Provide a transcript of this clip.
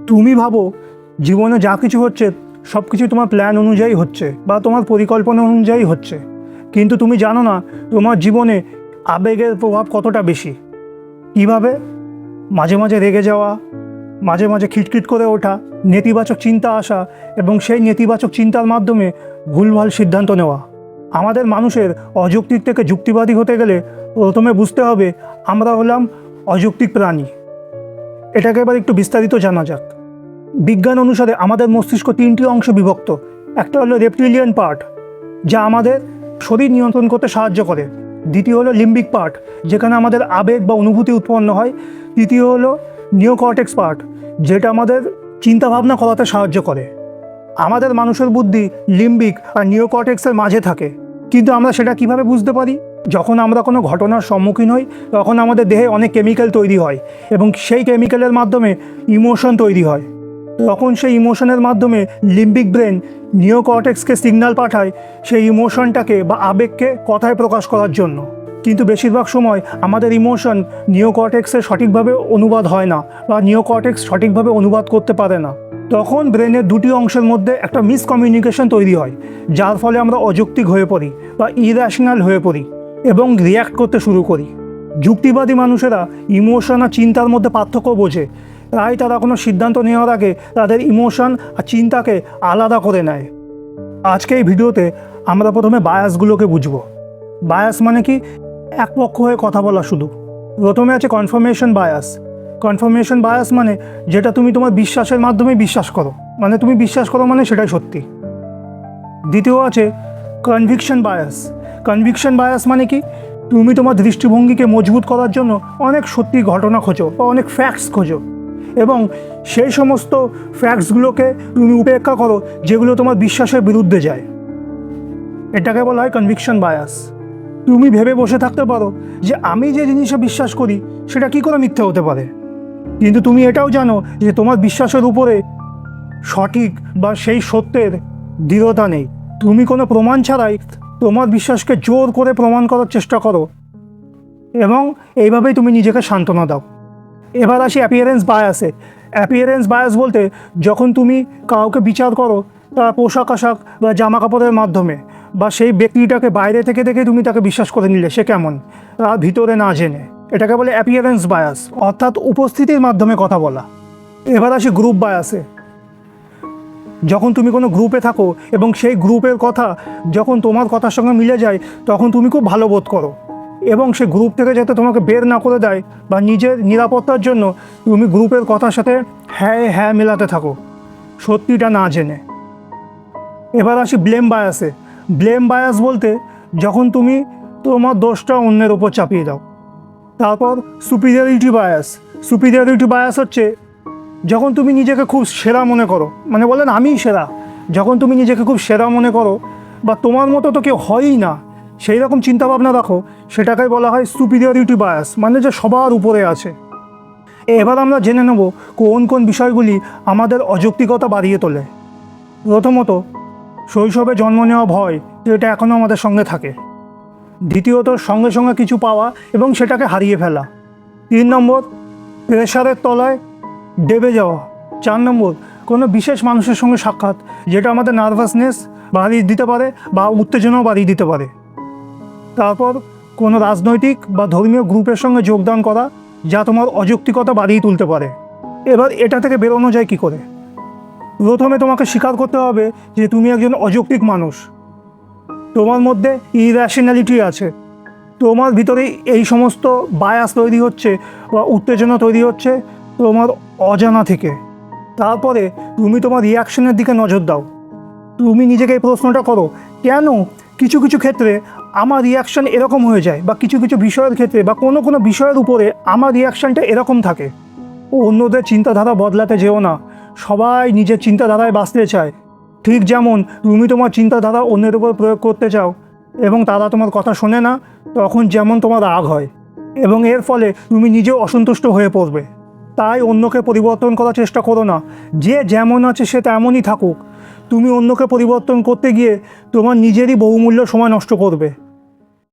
তুমি ভাবো জীবনে যা কিছু হচ্ছে সব কিছু তোমার প্ল্যান অনুযায়ী হচ্ছে বা তোমার পরিকল্পনা অনুযায়ী হচ্ছে, কিন্তু তুমি জানো না তোমার জীবনে আবেগের প্রভাব কতটা বেশি। কীভাবে? মাঝে মাঝে রেগে যাওয়া, মাঝে মাঝে খিটখিট করে ওঠা, নেতিবাচক চিন্তা আসা এবং সেই নেতিবাচক চিন্তার মাধ্যমে ভুলভাল সিদ্ধান্ত নেওয়া। আমাদের মানুষের অযৌক্তিক থেকে যুক্তিবাদী হতে গেলে প্রথমে বুঝতে হবে আমরা হলাম অযৌক্তিক প্রাণী। এটাকে এবার একটু বিস্তারিত জানা যাক। বিজ্ঞান অনুসারে আমাদের মস্তিষ্ক তিনটি অংশে বিভক্ত। একটা হলো রেপটিলিয়ান পার্ট, যা আমাদের শরীর নিয়ন্ত্রণ করতে সাহায্য করে। দ্বিতীয় হলো লিম্বিক পার্ট, যেখানে আমাদের আবেগ বা অনুভূতি উৎপন্ন হয়। তৃতীয় হলো নিওকর্টেক্স পার্ট, যেটা আমাদের চিন্তাভাবনা করাতে সাহায্য করে। আমাদের মানুষের বুদ্ধি লিম্বিক আর নিওকর্টেক্সের মাঝে থাকে, কিন্তু আমরা সেটা কিভাবে বুঝতে পারি? যখন আমরা কোনো ঘটনার সম্মুখীন হই তখন আমাদের দেহে অনেক কেমিক্যাল তৈরি হয় এবং সেই কেমিক্যালের মাধ্যমে ইমোশন তৈরি হয়। তখন সেই ইমোশনের মাধ্যমে লিম্বিক ব্রেন নিওকর্টেক্সকে সিগন্যাল পাঠায় সেই ইমোশনটাকে বা আবেগকে কথায় প্রকাশ করার জন্য। কিন্তু বেশিরভাগ সময় আমাদের ইমোশন নিওকর্টেক্সে সঠিকভাবে অনুবাদ হয় না বা নিওকর্টেক্স সঠিকভাবে অনুবাদ করতে পারে না। তখন ব্রেনের দুটি অংশের মধ্যে একটা মিসকমিউনিকেশন তৈরি হয়, যার ফলে আমরা অযৌক্তিক হয়ে পড়ি বা ইর্যাশনাল হয়ে পড়ি এবং রিয়্যাক্ট করতে শুরু করি। যুক্তিবাদী মানুষেরা ইমোশন আর চিন্তার মধ্যে পার্থক্য বোঝে, তাই তারা কোনো সিদ্ধান্ত নেওয়ার আগে তাদের ইমোশন আর চিন্তাকে আলাদা করে নেয়। আজকে এই ভিডিওতে আমরা প্রথমে বায়াসগুলোকে বুঝব। বায়াস মানে কি? এক পক্ষ হয়ে কথা বলা শুধু। প্রথমে আছে কনফার্মেশন বায়াস। কনফার্মেশন বায়াস মানে যেটা তুমি তোমার বিশ্বাসের মাধ্যমে বিশ্বাস করো, মানে তুমি বিশ্বাস করো মানে সেটাই সত্যি। দ্বিতীয় আছে কনভিকশন বায়াস। কনভিকশন বায়াস মানে কি? তুমি তোমার দৃষ্টিভঙ্গিকে মজবুত করার জন্য অনেক সত্যি ঘটনা খোঁজো বা অনেক ফ্যাক্টস খোঁজো এবং সেই সমস্ত ফ্যাক্টসগুলোকে তুমি উপেক্ষা করো যেগুলো তোমার বিশ্বাসের বিরুদ্ধে যায়। এটাকে বলা হয় কনভিকশন বায়াস। তুমি ভেবে বসে থাকতে পারো যে আমি যে জিনিসে বিশ্বাস করি সেটা কী করে মিথ্যে হতে পারে, কিন্তু তুমি এটাও জানো যে তোমার বিশ্বাসের উপরে সঠিক বা সেই সত্যের দৃঢ়তা নেই। তুমি কোনো প্রমাণ ছাড়াই তোমার বিশ্বাসকে জোর করে প্রমাণ করার চেষ্টা করো এবং এইভাবেই তুমি নিজেকে সান্ত্বনা দাও। এবার আসি অ্যাপিয়ারেন্স বায়াসে। অ্যাপিয়ারেন্স বায়াস বলতে যখন তুমি কাউকে বিচার করো তার পোশাক আশাক বা জামা কাপড়ের মাধ্যমে, বা সেই ব্যক্তিটাকে বাইরে থেকে দেখে তুমি তাকে বিশ্বাস করে নিলে সে কেমন, তার ভিতরে না জেনে। এটাকে বলে অ্যাপিয়ারেন্স বায়াস, অর্থাৎ উপস্থিতির মাধ্যমে কথা বলা। এবার আসি গ্রুপ বায়াসে। যখন তুমি কোনো গ্রুপে থাকো এবং সেই গ্রুপের কথা যখন তোমার কথার সঙ্গে মিলে যায় তখন তুমি খুব ভালো বোধ করো এবং সে গ্রুপ থেকে যাতে তোমাকে বের না করে দেয় বা নিজের নিরাপত্তার জন্য তুমি গ্রুপের কথার সাথে হ্যাঁ হ্যাঁ মেলাতে থাকো, সত্যিটা না জেনে। এবার আসি ব্লেম বায়াসে। ব্লেম বায়াস বলতে যখন তুমি তোমার দোষটা অন্যের ওপর চাপিয়ে দাও। তারপর সুপিরিয়রিটি বায়াস। সুপিরিয়রিটি বায়াস হচ্ছে যখন তুমি নিজেকে খুব সেরা মনে করো, মানে বলেন আমিই সেরা। যখন তুমি নিজেকে খুব সেরা মনে করো বা তোমার মতো তো কেউ হয়ই না সেই রকম চিন্তাভাবনা রাখো, সেটাকে বলা হয় সুপিরিয়রিটি বায়াস, মানে যে সবার উপরে আছে। এবার আমরা জেনে নেব কোন কোন বিষয়গুলি আমাদের অযৌক্তিকতা বাড়িয়ে তোলে। প্রথমত, শৈশবে জন্ম নেওয়া ভয়, যেটা এখনও আমাদের সঙ্গে থাকে। দ্বিতীয়ত, সঙ্গে সঙ্গে কিছু পাওয়া এবং সেটাকে হারিয়ে ফেলা। 3 নম্বর, প্রেশারের তলায় ডেবে যাওয়া। 4 নম্বর, কোনো বিশেষ মানুষের সঙ্গে সাক্ষাৎ, যেটা আমাদের নার্ভাসনেস বাড়িয়ে দিতে পারে বা উত্তেজনাও বাড়িয়ে দিতে পারে। তারপর কোনো রাজনৈতিক বা ধর্মীয় গ্রুপের সঙ্গে যোগদান করা, যা তোমার অযৌক্তিকতা বাড়িয়ে তুলতে পারে। এবার এটা থেকে বেরোনো যায় কী করে? প্রথমে তোমাকে স্বীকার করতে হবে যে তুমি একজন অযৌক্তিক মানুষ। তোমার মধ্যে ইর্যাশনালিটি আছে, তোমার ভিতরে এই সমস্ত বায়াস তৈরি হচ্ছে বা উত্তেজনা তৈরি হচ্ছে তোমার অজানা থেকে। তারপরে তুমি তোমার রিয়াকশনের দিকে নজর দাও। তুমি নিজেকে এই প্রশ্নটা করো, কেন কিছু কিছু ক্ষেত্রে আমার রিয়াকশান এরকম হয়ে যায়, বা কিছু কিছু বিষয়ের ক্ষেত্রে বা কোনো কোনো বিষয়ের উপরে আমার রিয়াকশানটা এরকম থাকে। অন্যদের চিন্তাধারা বদলাতে যেও না, সবাই নিজের চিন্তাধারায় বাঁচতে চায়। ঠিক যেমন তুমি তোমার চিন্তাধারা অন্যের উপর প্রয়োগ করতে চাও এবং তারা তোমার কথা শোনে না, তখন যেমন তোমার রাগ হয় এবং এর ফলে তুমি নিজেও অসন্তুষ্ট হয়ে পড়বে। তাই অন্যকে পরিবর্তন করার চেষ্টা করো না, যে যেমন আছে সে তেমনই থাকুক। তুমি অন্যকে পরিবর্তন করতে গিয়ে তোমার নিজেরই বহুমূল্য সময় নষ্ট করবে।